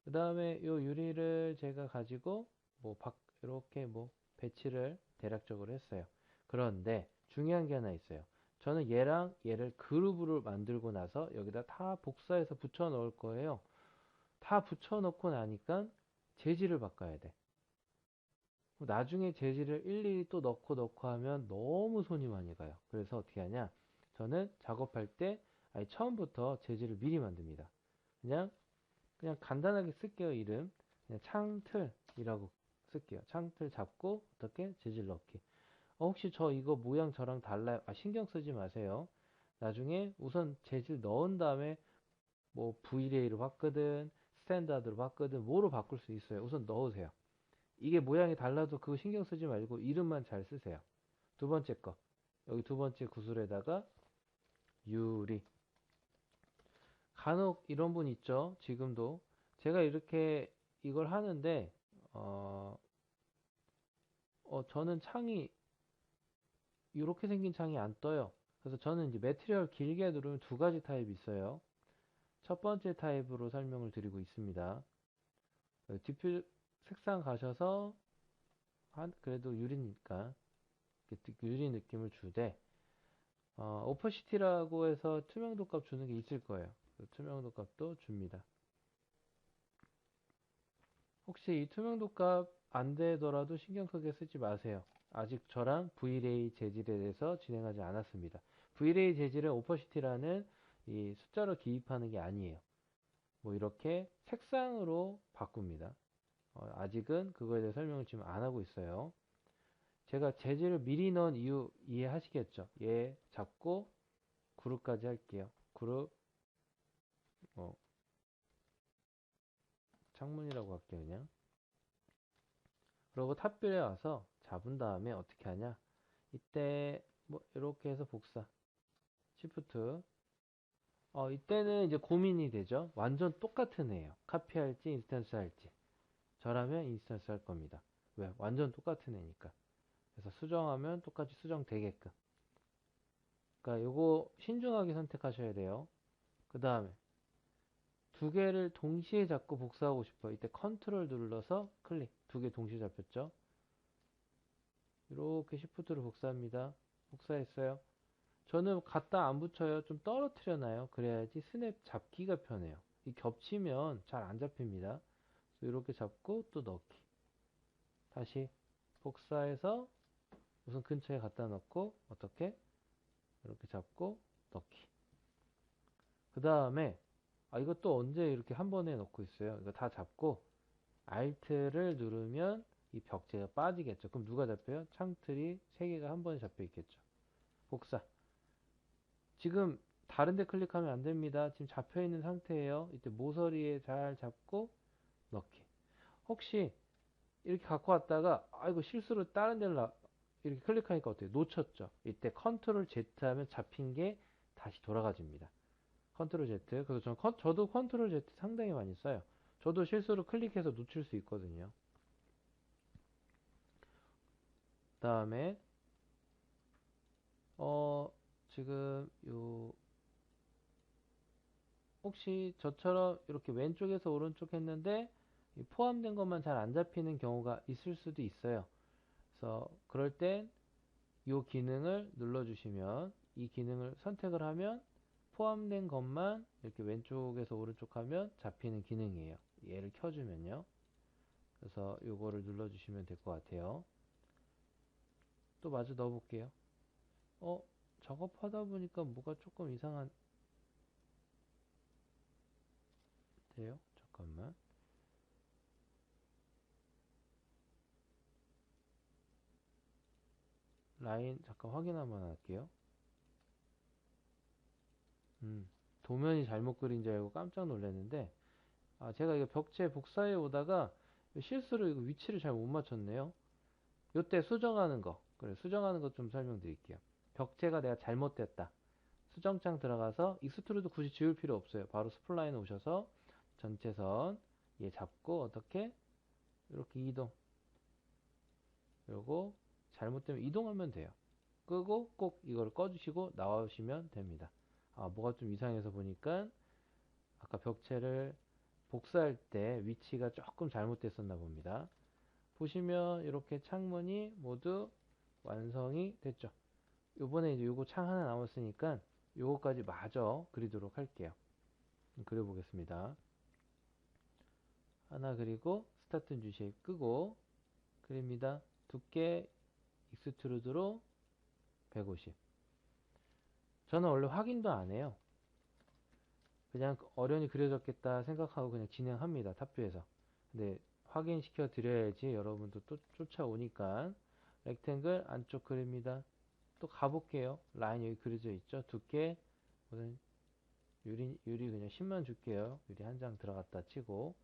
그 다음에 이 유리를 제가 가지고 뭐 이렇게 뭐 배치를 대략적으로 했어요. 그런데 중요한 게 하나 있어요. 저는 얘랑 얘를 그룹으로 만들고 나서 여기다 다 복사해서 붙여 넣을 거예요. 다 붙여 넣고 나니까 재질을 바꿔야 돼. 나중에 재질을 일일이 또 넣고 하면 너무 손이 많이 가요. 그래서 어떻게 하냐? 저는 작업할 때 아예 처음부터 재질을 미리 만듭니다. 그냥 간단하게 쓸게요. 이름 그냥 창틀이라고 쓸게요. 창틀 잡고 어떻게 재질 넣기. 혹시 저 이거 모양 저랑 달라요? 신경 쓰지 마세요. 나중에 우선 재질 넣은 다음에 뭐 V레이로 바꾸든 스탠다드로 바꾸든 뭐로 바꿀 수 있어요. 우선 넣으세요. 이게 모양이 달라도 그거 신경 쓰지 말고 이름만 잘 쓰세요. 두 번째 거. 여기 두 번째 구슬에다가 유리. 간혹 이런 분 있죠. 지금도. 제가 이렇게 이걸 하는데, 어, 저는 창이, 이렇게 생긴 창이 안 떠요. 그래서 저는 이제 매트리얼 길게 누르면 두 가지 타입이 있어요. 첫 번째 타입으로 설명을 드리고 있습니다. 디퓨 색상 가셔서, 그래도 유리니까, 유리 느낌을 주되, 오퍼시티라고 해서 투명도 값 주는 게 있을 거예요. 그 투명도 값도 줍니다. 혹시 이 투명도 값 안 되더라도 신경 크게 쓰지 마세요. 아직 저랑 Vray 재질에 대해서 진행하지 않았습니다. Vray 재질은 오퍼시티라는 이 숫자로 기입하는 게 아니에요. 뭐 이렇게 색상으로 바꿉니다. 아직은 그거에 대해 설명을 지금 안 하고 있어요. 제가 재질을 미리 넣은 이유 이해하시겠죠? 얘 잡고 그룹까지 할게요. 그룹 뭐 창문이라고 할게요 그냥. 그리고 탑뷰에 와서 잡은 다음에 어떻게 하냐? 이때 뭐 이렇게 해서 복사 시프트. 이때는 이제 고민이 되죠. 완전 똑같은 애예요. 카피할지 인스턴스 할지. 저라면 인스턴스 할 겁니다. 왜? 완전 똑같은 애니까. 그래서 수정하면 똑같이 수정되게끔. 그러니까 요거 신중하게 선택하셔야 돼요. 그 다음에 두 개를 동시에 잡고 복사하고 싶어요. 이때 컨트롤 눌러서 클릭. 두 개 동시에 잡혔죠. 이렇게 시프트로 복사합니다. 복사했어요. 저는 갖다 안 붙여요. 좀 떨어뜨려 놔요. 그래야지 스냅 잡기가 편해요. 이 겹치면 잘 안 잡힙니다. 이렇게 잡고 또 넣기. 다시 복사해서 우선 근처에 갖다 놓고 어떻게? 이렇게 잡고 넣기. 그 다음에 이것도 언제 이렇게 한 번에 넣고 있어요. 이거 다 잡고 Alt를 누르면 이 벽제가 빠지겠죠. 그럼 누가 잡혀요? 창틀이 3개가 한 번에 잡혀 있겠죠. 복사. 지금 다른 데 클릭하면 안 됩니다. 지금 잡혀 있는 상태예요. 이때 모서리에 잘 잡고 넣기. 혹시 이렇게 갖고 왔다가 이거 실수로 다른 데를 이렇게 클릭하니까 어때요? 놓쳤죠. 이때 컨트롤 Z 하면 잡힌 게 다시 돌아가집니다. 컨트롤 Z. 그래서 저도 컨트롤 Z 상당히 많이 써요. 저도 실수로 클릭해서 놓칠 수 있거든요. 그 다음에 지금 혹시 저처럼 이렇게 왼쪽에서 오른쪽 했는데 포함된 것만 잘 안 잡히는 경우가 있을 수도 있어요. 그래서 그럴 땐 이 기능을 눌러주시면 이 기능을 선택을 하면 포함된 것만 이렇게 왼쪽에서 오른쪽 하면 잡히는 기능이에요. 얘를 켜주면요. 그래서 요거를 눌러주시면 될 것 같아요. 또 마저 넣어볼게요. 작업하다 보니까 뭐가 조금 이상한데요? 잠깐만. 라인 잠깐 확인 한번 할게요. 도면이 잘못 그린 줄 알고 깜짝 놀랐는데 제가 이거 벽체 복사해 오다가 실수로 이거 위치를 잘 못 맞췄네요. 요때 수정하는 거. 그래, 수정하는 것 좀 설명드릴게요. 벽체가 내가 잘못됐다. 수정창 들어가서 익스트루드 굳이 지울 필요 없어요. 바로 스플라인 오셔서 전체선 얘 잡고 어떻게 이렇게 이동. 그리고 잘못되면 이동하면 돼요. 끄고 꼭 이걸 꺼주시고 나오시면 됩니다. 뭐가 좀 이상해서 보니까 아까 벽체를 복사할 때 위치가 조금 잘못됐었나 봅니다. 보시면 이렇게 창문이 모두 완성이 됐죠. 요번에 이제 요거 창 하나 남았으니까 요거까지 마저 그리도록 할게요. 그려보겠습니다. 하나 그리고 스타트 뉴 쉐입 끄고 그립니다. 두께 익스트루드로 150. 저는 원래 확인도 안 해요. 그냥 어련히 그려졌겠다 생각하고 그냥 진행합니다. 탑뷰에서. 근데 확인시켜 드려야지 여러분도 또 쫓아오니까. 렉탱글 안쪽 그립니다. 또 가볼게요. 라인 여기 그려져 있죠. 두께 우선 유리 그냥 10만 줄게요. 유리 한 장 들어갔다 치고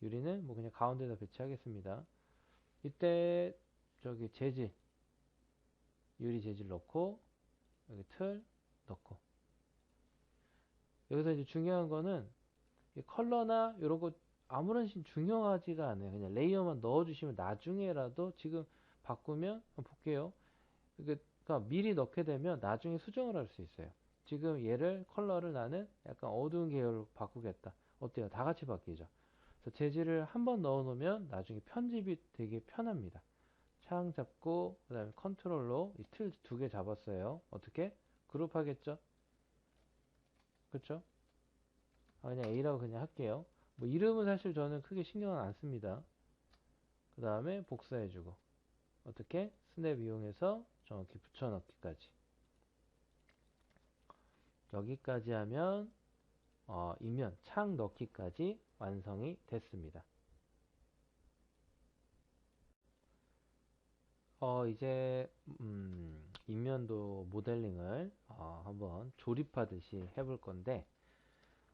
유리는 뭐 그냥 가운데다 배치하겠습니다. 이때 저기 재질 유리 재질 넣고 여기 틀 넣고 여기서 이제 중요한 거는 이 컬러나 이런 거 아무런 중요하지가 않아요. 그냥 레이어만 넣어주시면 나중에라도 지금 바꾸면 한번 볼게요. 그러니까 미리 넣게 되면 나중에 수정을 할 수 있어요. 지금 얘를 컬러를 나는 약간 어두운 계열로 바꾸겠다. 어때요? 다 같이 바뀌죠. 그래서 재질을 한번 넣어 놓으면 나중에 편집이 되게 편합니다. 창 잡고 그 다음에 컨트롤로 이 틀 두 개 잡았어요. 어떻게? 그룹 하겠죠? 그쵸? 그냥 A라고 그냥 할게요. 뭐 이름은 사실 저는 크게 신경은 안 씁니다. 그 다음에 복사해주고 어떻게? 스냅 이용해서 정확히 붙여넣기까지 여기까지 하면 이면 창 넣기까지 완성이 됐습니다. 이제 인면도 모델링을 한번 조립하듯이 해볼 건데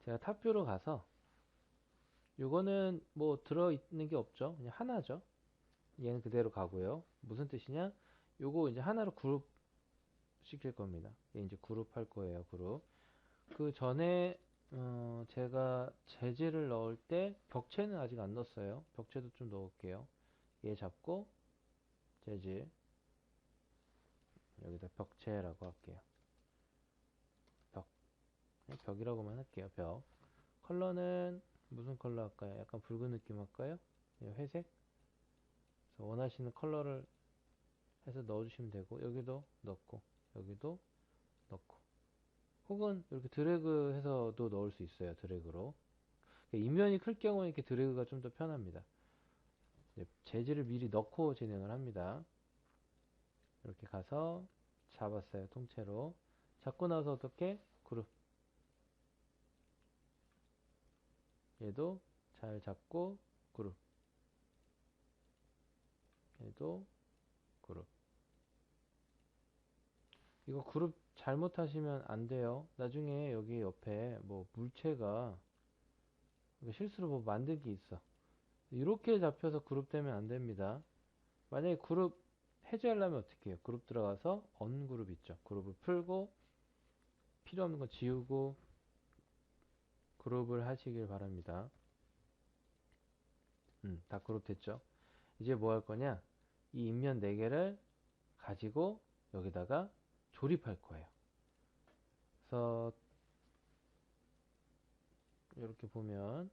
제가 탑뷰로 가서 요거는 뭐 들어있는 게 없죠. 그냥 하나죠. 얘는 그대로 가고요. 무슨 뜻이냐? 요거 이제 하나로 그룹 시킬 겁니다. 얘 이제 그룹 할 거예요. 그룹. 그 전에 제가 재질을 넣을 때 벽체는 아직 안 넣었어요. 벽체도 좀 넣을게요. 얘 잡고 재질 여기다 벽체라고 할게요. 벽 벽이라고만 할게요. 벽 컬러는 무슨 컬러 할까요? 약간 붉은 느낌 할까요? 회색 원하시는 컬러를 해서 넣어주시면 되고 여기도 넣고 여기도 넣고 혹은 이렇게 드래그 해서도 넣을 수 있어요. 드래그로 인면이 클 경우에 이렇게 드래그가 좀 더 편합니다. 재질을 미리 넣고 진행을 합니다. 이렇게 가서 잡았어요. 통째로 잡고 나서 어떻게 그룹 얘도 잘 잡고 그룹 얘도 그룹 이거 그룹 잘못하시면 안 돼요. 나중에 여기 옆에 뭐 물체가 실수로 뭐 만든 게 있어. 이렇게 잡혀서 그룹 되면 안 됩니다. 만약에 그룹 해제하려면 어떻게 해요? 그룹 들어가서 언그룹 있죠. 그룹을 풀고 필요 없는 거 지우고 그룹을 하시길 바랍니다. 다 그룹 됐죠. 이제 뭐 할 거냐? 이 인면 4개를 가지고 여기다가 조립할 거예요. 그래서 이렇게 보면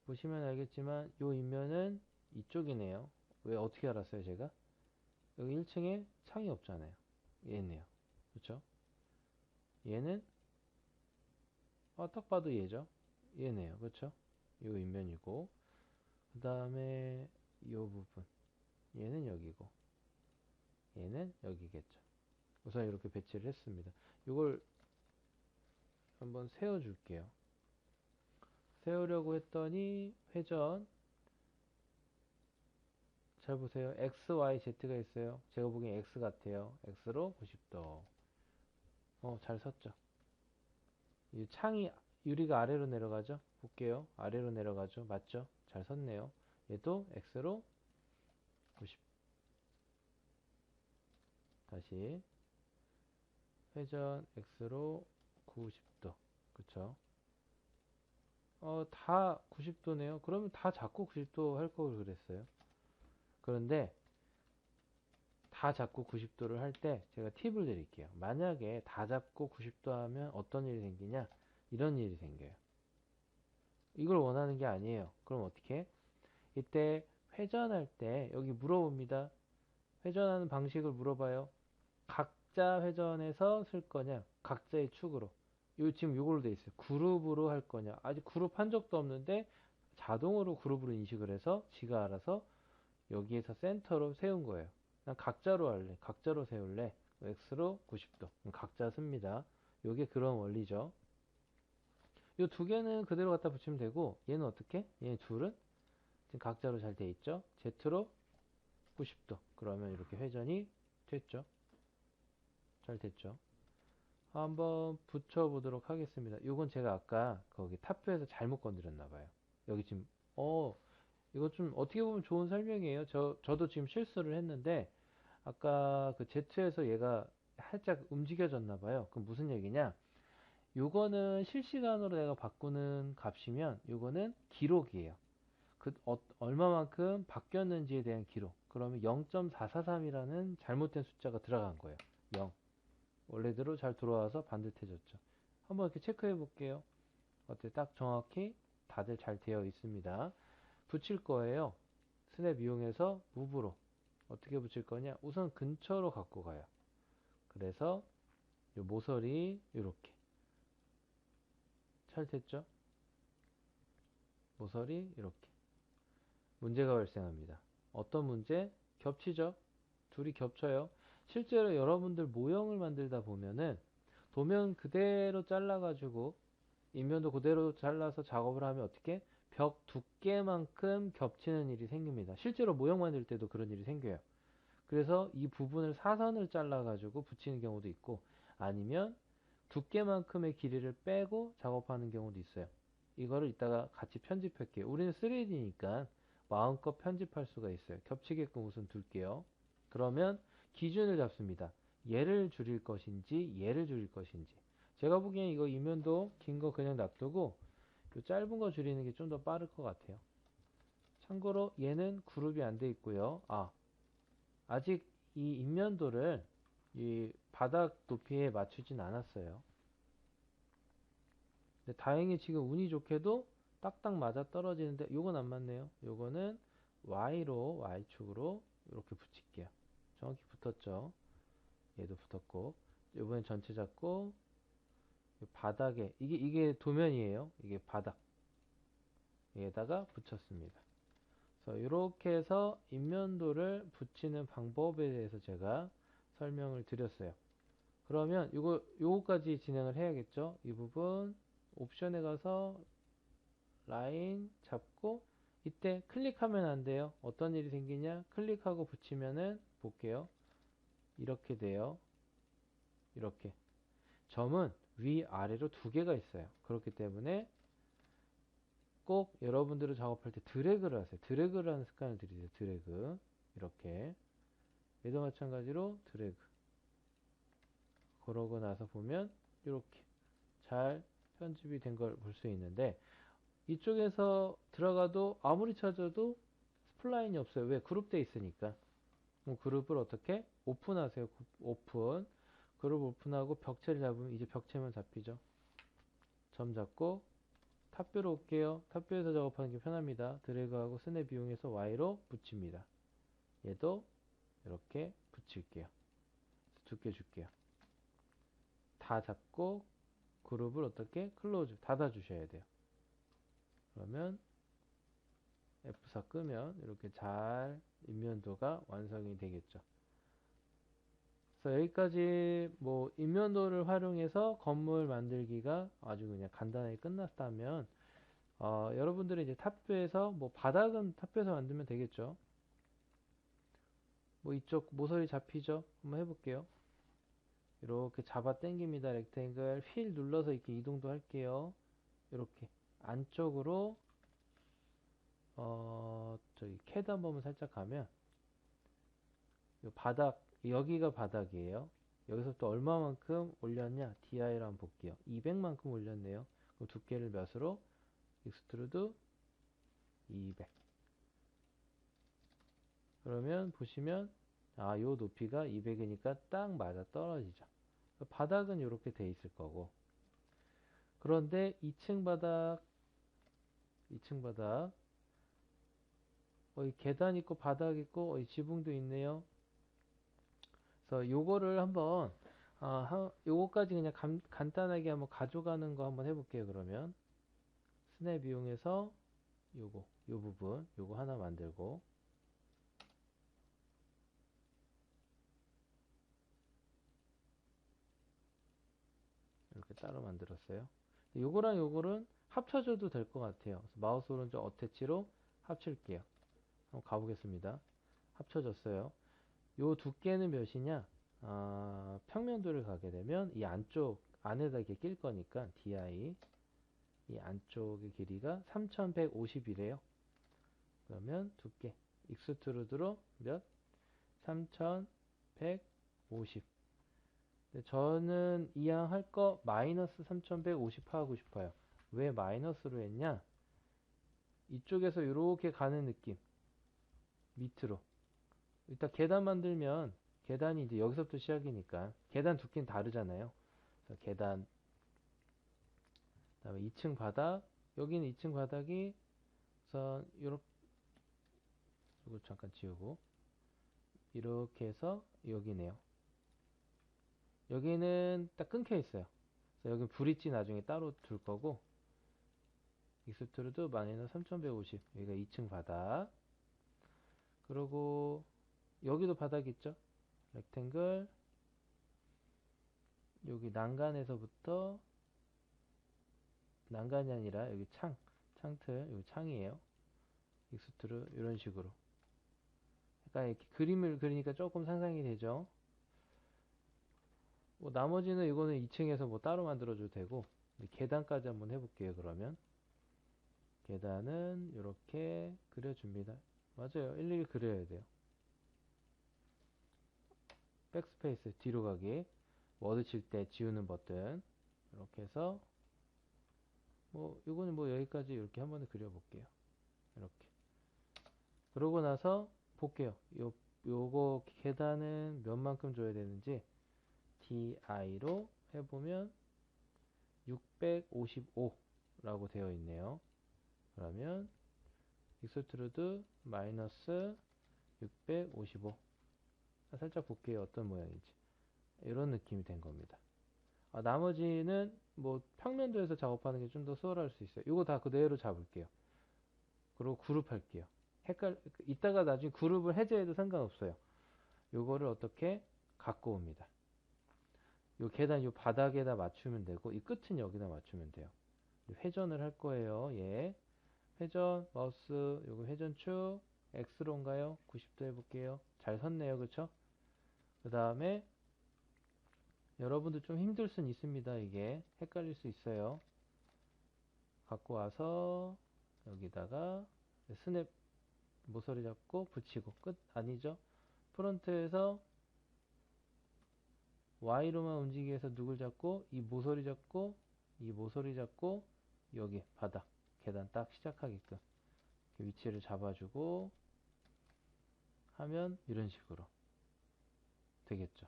보시면 알겠지만 이 인면은 이쪽이네요. 왜 어떻게 알았어요 제가? 여기 1층에 창이 없잖아요. 얘네요. 그렇죠? 얘는 딱 봐도 얘죠. 얘네요. 그렇죠? 이 인면이고 그 다음에 이 부분 얘는 여기고 얘는 여기겠죠. 우선 이렇게 배치를 했습니다. 이걸 한번 세워 줄게요. 세우려고 했더니 회전 잘 보세요. X, Y, Z가 있어요. 제가 보기엔 X 같아요. X로 90도. 잘 섰죠. 이 창이 유리가 아래로 내려가죠. 볼게요. 아래로 내려가죠. 맞죠? 잘 섰네요. 얘도 X로 90. 다시 회전 X로 90도. 그쵸? 다 90도네요. 그러면 다 잡고 90도 할 걸 그랬어요. 그런데 다 잡고 90도를 할 때 제가 팁을 드릴게요. 만약에 다 잡고 90도 하면 어떤 일이 생기냐? 이런 일이 생겨요. 이걸 원하는 게 아니에요. 그럼 어떻게 해? 이때 회전할 때 여기 물어봅니다. 회전하는 방식을 물어봐요. 각자 회전해서 쓸 거냐? 각자의 축으로. 지금 이걸로 돼 있어요. 그룹으로 할 거냐? 아직 그룹 한 적도 없는데 자동으로 그룹으로 인식을 해서 지가 알아서 여기에서 센터로 세운 거예요. 난 각자로 할래. 각자로 세울래. X로 90도. 각자 씁니다. 요게 그런 원리죠. 요 두 개는 그대로 갖다 붙이면 되고 얘는 어떻게? 얘 둘은 지금 각자로 잘 돼 있죠. Z로 90도. 그러면 이렇게 회전이 됐죠. 잘 됐죠. 한번 붙여보도록 하겠습니다. 이건 제가 아까 거기 탑뷰에서 잘못 건드렸나 봐요. 여기 지금 이거 좀 어떻게 보면 좋은 설명이에요. 저도 지금 실수를 했는데 아까 그 Z에서 얘가 살짝 움직여졌나 봐요. 그럼 무슨 얘기냐? 요거는 실시간으로 내가 바꾸는 값이면 요거는 기록이에요. 얼마만큼 바뀌었는지에 대한 기록. 그러면 0.443이라는 잘못된 숫자가 들어간 거예요. 0. 원래대로 잘 돌아와서 반듯해졌죠. 한번 이렇게 체크해 볼게요. 어때? 딱 정확히 다들 잘 되어 있습니다. 붙일 거예요. 스냅 이용해서 무브로. 어떻게 붙일 거냐? 우선 근처로 갖고 가요. 그래서 요 모서리 이렇게. 잘 됐죠? 모서리 이렇게. 문제가 발생합니다. 어떤 문제? 겹치죠? 둘이 겹쳐요. 실제로 여러분들 모형을 만들다 보면은 도면 그대로 잘라가지고 인면도 그대로 잘라서 작업을 하면 어떻게? 벽 두께만큼 겹치는 일이 생깁니다. 실제로 모형 만들 때도 그런 일이 생겨요. 그래서 이 부분을 사선을 잘라가지고 붙이는 경우도 있고 아니면 두께만큼의 길이를 빼고 작업하는 경우도 있어요. 이거를 이따가 같이 편집할게요. 우리는 3D니까 마음껏 편집할 수가 있어요. 겹치게끔 우선 둘게요. 그러면 기준을 잡습니다. 얘를 줄일 것인지 얘를 줄일 것인지. 제가 보기엔 이거 이면도 긴 거 그냥 놔두고 요 짧은 거 줄이는 게 좀 더 빠를 것 같아요. 참고로 얘는 그룹이 안 돼 있고요. 아직 이 인면도를 이 바닥 높이에 맞추진 않았어요. 근데 다행히 지금 운이 좋게도 딱딱 맞아 떨어지는데 요건 안 맞네요. 요거는 Y축으로 이렇게 붙일게요. 정확히 붙었죠. 얘도 붙었고 이번엔 전체 잡고 바닥에 이게 도면이에요. 이게 바닥 에다가 붙였습니다. 그래서 이렇게 해서 인면도를 붙이는 방법에 대해서 제가 설명을 드렸어요. 그러면 요거까지 진행을 해야겠죠. 이 부분 옵션에 가서 라인 잡고 이때 클릭하면 안 돼요. 어떤 일이 생기냐? 클릭하고 붙이면은 볼게요. 이렇게 돼요. 이렇게. 점은 위아래로 두 개가 있어요. 그렇기 때문에 꼭 여러분들은 작업할 때 드래그를 하세요. 드래그를 하는 습관을 들이세요. 드래그. 이렇게. 얘도 마찬가지로 드래그. 그러고 나서 보면 이렇게 잘 편집이 된 걸 볼 수 있는데 이쪽에서 들어가도 아무리 찾아도 스플라인이 없어요. 왜? 그룹돼 있으니까. 그럼 그룹을 어떻게? 오픈하세요. 오픈. 그룹 오픈하고 벽체를 잡으면 이제 벽체만 잡히죠. 점 잡고 탑뷰로 올게요. 탑뷰에서 작업하는 게 편합니다. 드래그하고 스냅 이용해서 Y로 붙입니다. 얘도 이렇게 붙일게요. 두께 줄게요. 다 잡고 그룹을 어떻게? 클로즈 닫아 주셔야 돼요. 그러면 F4 끄면 이렇게 잘 인면도가 완성이 되겠죠. 그래서 여기까지 뭐 인면도를 활용해서 건물 만들기가 아주 그냥 간단하게 끝났다면 여러분들이 이제 탑뷰에서 뭐 바닥은 탑뷰에서 만들면 되겠죠. 뭐 이쪽 모서리 잡히죠? 한번 해볼게요. 이렇게 잡아 당깁니다. 렉탱글 휠 눌러서 이렇게 이동도 할게요. 이렇게 안쪽으로 저기 캐드 한 번만 살짝 가면 요 바닥 여기가 바닥이에요. 여기서부터 얼마만큼 올렸냐? DI로 한번 볼게요. 200만큼 올렸네요. 그럼 두께를 몇으로? 익스트루드 200. 그러면 보시면 요 높이가 200이니까 딱 맞아 떨어지죠. 바닥은 이렇게 돼 있을 거고. 그런데 2층 바닥 계단 있고 바닥 있고 지붕도 있네요. 그래서 요거를 한번 요거까지 그냥 간단하게 한번 가져가는 거 한번 해볼게요. 그러면 스냅 이용해서 요 부분 요거 하나 만들고 이렇게 따로 만들었어요. 요거랑 요거는 합쳐줘도 될 것 같아요. 그래서 마우스 오른쪽 어태치로 합칠게요. 한번 가보겠습니다. 합쳐졌어요. 요 두께는 몇이냐? 평면도를 가게 되면 이 안쪽 안에다 이렇게 낄 거니까 DI 이 안쪽의 길이가 3150이래요. 그러면 두께 익스트루드로 몇? 3150. 저는 이항할 거 마이너스 3150 하고 싶어요. 왜 마이너스로 했냐? 이쪽에서 이렇게 가는 느낌. 밑으로. 일단 계단 만들면 계단이 이제 여기서부터 시작이니까 계단 두께는 다르잖아요. 그래서 계단 그다음에 2층 바닥 여기는 2층 바닥이 우선 요렇게 이거 잠깐 지우고 이렇게 해서 여기네요. 여기는 딱 끊겨 있어요. 그래서 여기 브릿지 나중에 따로 둘 거고 익스트루드 마이너스 3150 여기가 2층 바닥 그리고 여기도 바닥 있죠. 렉탱글 여기 난간에서부터 난간이 아니라 여기 창틀 여기 창이에요. 익스트루 이런 식으로 약간 이렇게 그림을 그리니까 조금 상상이 되죠. 뭐 나머지는 이거는 2층에서 뭐 따로 만들어줘도 되고 계단까지 한번 해볼게요. 그러면 계단은 이렇게 그려줍니다. 맞아요. 일일이 그려야 돼요. 백스페이스 뒤로 가기 워드 칠 때 지우는 버튼 이렇게 해서 뭐 이거는 뭐 여기까지 이렇게 한번 그려볼게요. 이렇게 그러고 나서 볼게요. 요거 계단은 몇만큼 줘야 되는지 DI로 해보면 655라고 되어 있네요. 그러면 익스트루드 마이너스 655 살짝 볼게요. 어떤 모양인지 이런 느낌이 된 겁니다. 나머지는 뭐 평면도에서 작업하는 게 좀 더 수월할 수 있어요. 이거 다 그대로 잡을게요. 그리고 그룹 할게요. 이따가 나중에 그룹을 해제해도 상관없어요. 요거를 어떻게 갖고 옵니다. 요 계단 요 바닥에다 맞추면 되고 이 끝은 여기다 맞추면 돼요. 회전을 할 거예요. 예. 회전 마우스 요거 회전축 X로인가요? 90도 해볼게요. 잘 섰네요. 그쵸? 그 다음에 여러분들 좀 힘들 순 있습니다. 이게 헷갈릴 수 있어요. 갖고 와서 여기다가 스냅 모서리 잡고 붙이고 끝 아니죠? 프론트에서 Y로만 움직이기 위해서 누굴 잡고 이 모서리 잡고 이 모서리 잡고 여기 바닥 계단 딱 시작하게끔 위치를 잡아주고 하면 이런 식으로 되겠죠.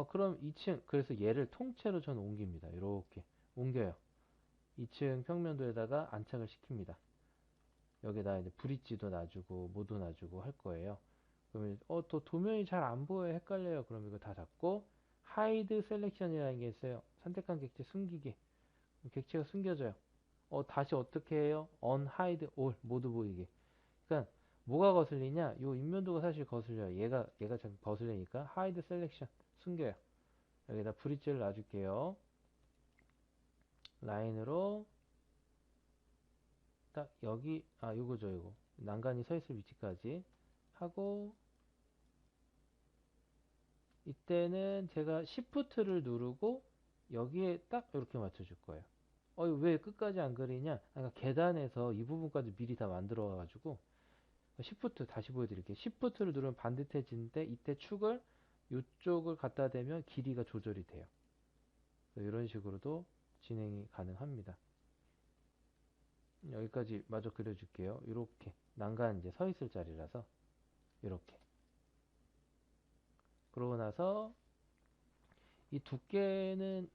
그럼 2층 그래서 얘를 통째로 저는 옮깁니다. 이렇게 옮겨요. 2층 평면도에다가 안착을 시킵니다. 여기다 이제 브릿지도 놔주고 모도 놔주고 할 거예요. 그러면 또 도면이 잘 안 보여요. 헷갈려요. 그럼 이거 다 잡고 하이드 셀렉션이라는 게 있어요. 선택한 객체 숨기기. 객체가 숨겨져요. 다시 어떻게 해요? unhide all 모두 보이게. 그러니까 뭐가 거슬리냐? 요 인면도가 사실 거슬려요. 얘가 참 거슬리니까 hide selection 숨겨요. 여기다 브릿지를 놔줄게요. 라인으로 딱 여기 요거죠 요거 난간이 서 있을 위치까지 하고 이때는 제가 Shift를 누르고 여기에 딱 이렇게 맞춰줄 거예요. 왜 끝까지 안 그리냐? 그러니까 계단에서 이 부분까지 미리 다 만들어 가지고 Shift 다시 보여드릴게요. Shift를 누르면 반듯해지는데 이때 축을 이쪽을 갖다 대면 길이가 조절이 돼요. 이런 식으로도 진행이 가능합니다. 여기까지 마저 그려줄게요. 이렇게 난간 이제 서 있을 자리라서 이렇게. 그러고 나서 이 두께는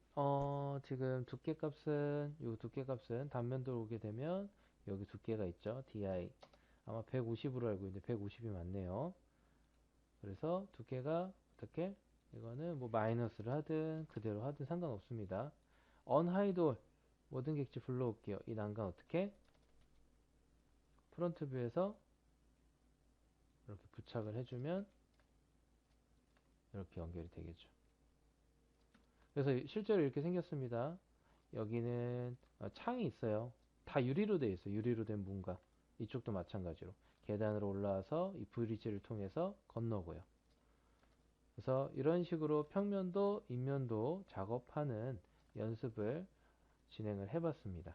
지금 두께 값은 요 두께 값은 단면도로 오게 되면 여기 두께가 있죠. DI 아마 150으로 알고 있는데 150이 맞네요. 그래서 두께가 어떻게 이거는 뭐 마이너스를 하든 그대로 하든 상관없습니다. unhide all 모든 객체 불러올게요. 이 난간 어떻게 프론트 뷰에서 이렇게 부착을 해주면 이렇게 연결이 되겠죠. 그래서 실제로 이렇게 생겼습니다. 여기는 창이 있어요. 다 유리로 되어 있어요. 유리로 된 문과. 이쪽도 마찬가지로 계단으로 올라와서 이 브릿지를 통해서 건너고요. 그래서 이런 식으로 평면도, 인면도 작업하는 연습을 진행을 해봤습니다.